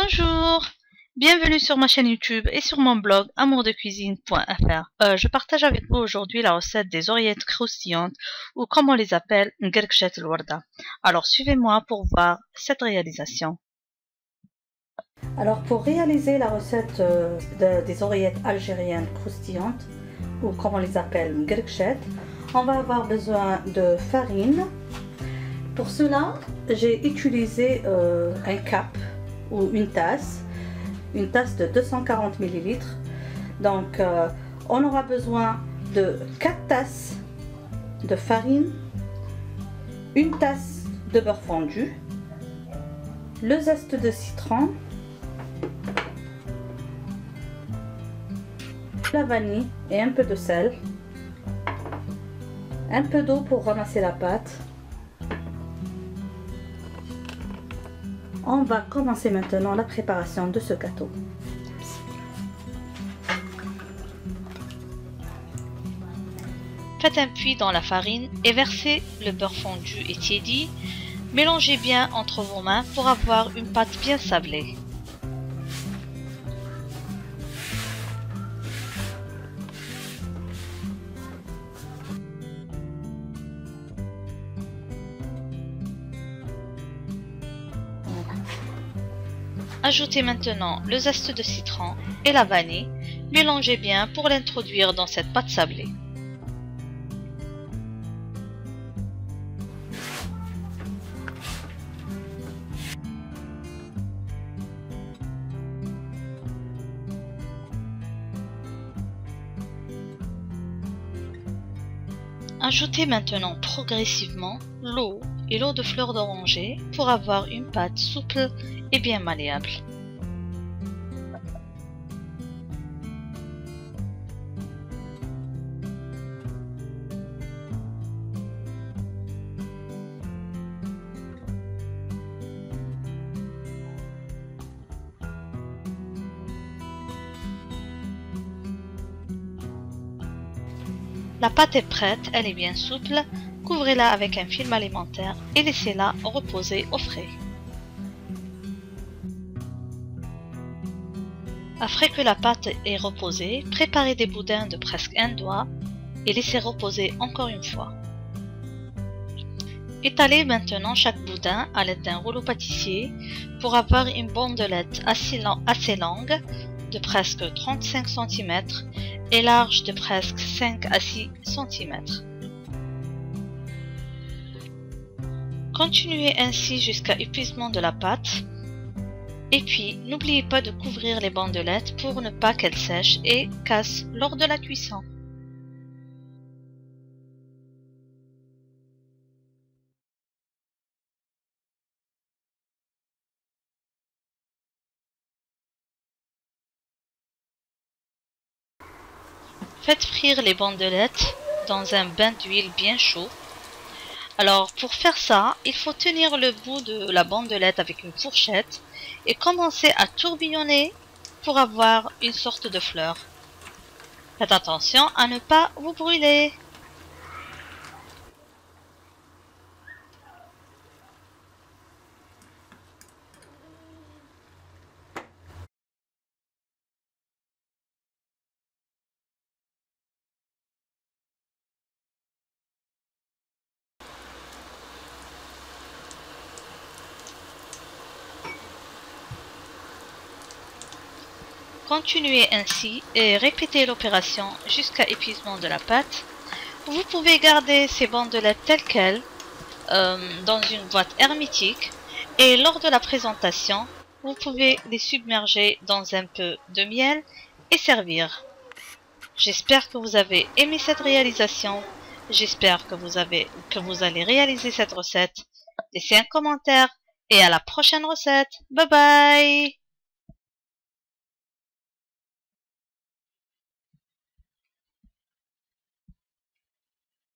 Bonjour, bienvenue sur ma chaîne YouTube et sur mon blog amourdecuisine.fr. Je partage avec vous aujourd'hui la recette des oreillettes croustillantes ou comme on les appelle, Ngerkshet el-Warda. Alors suivez-moi pour voir cette réalisation. Alors pour réaliser la recette des oreillettes algériennes croustillantes ou comme on les appelle Ngerkshet, on va avoir besoin de farine. Pour cela, j'ai utilisé un cap ou une tasse de 240 ml. Donc on aura besoin de 4 tasses de farine, une tasse de beurre fondu, le zeste de citron, la vanille et un peu de sel, un peu d'eau pour ramasser la pâte. On va commencer maintenant la préparation de ce gâteau. Faites un puits dans la farine et versez le beurre fondu et tiédi. Mélangez bien entre vos mains pour avoir une pâte bien sablée. Ajoutez maintenant le zeste de citron et la vanille. Mélangez bien pour l'introduire dans cette pâte sablée. Ajoutez maintenant progressivement l'eau et l'eau de fleur d'oranger pour avoir une pâte souple et bien malléable. La pâte est prête, elle est bien souple. Couvrez-la avec un film alimentaire et laissez-la reposer au frais. Après que la pâte est reposée, préparez des boudins de presque un doigt et laissez reposer encore une fois. Étalez maintenant chaque boudin à l'aide d'un rouleau pâtissier pour avoir une bandelette assez longue de presque 35 cm et large de presque 5 à 6 cm. Continuez ainsi jusqu'à épuisement de la pâte. Et puis, n'oubliez pas de couvrir les bandelettes pour ne pas qu'elles sèchent et cassent lors de la cuisson. Faites frire les bandelettes dans un bain d'huile bien chaud. Alors pour faire ça, il faut tenir le bout de la bandelette avec une fourchette et commencer à tourbillonner pour avoir une sorte de fleur. Faites attention à ne pas vous brûler. Continuez ainsi et répétez l'opération jusqu'à épuisement de la pâte. Vous pouvez garder ces bandelettes telles quelles dans une boîte hermétique et lors de la présentation, vous pouvez les submerger dans un peu de miel et servir. J'espère que vous avez aimé cette réalisation. J'espère que vous allez réaliser cette recette. Laissez un commentaire et à la prochaine recette. Bye bye!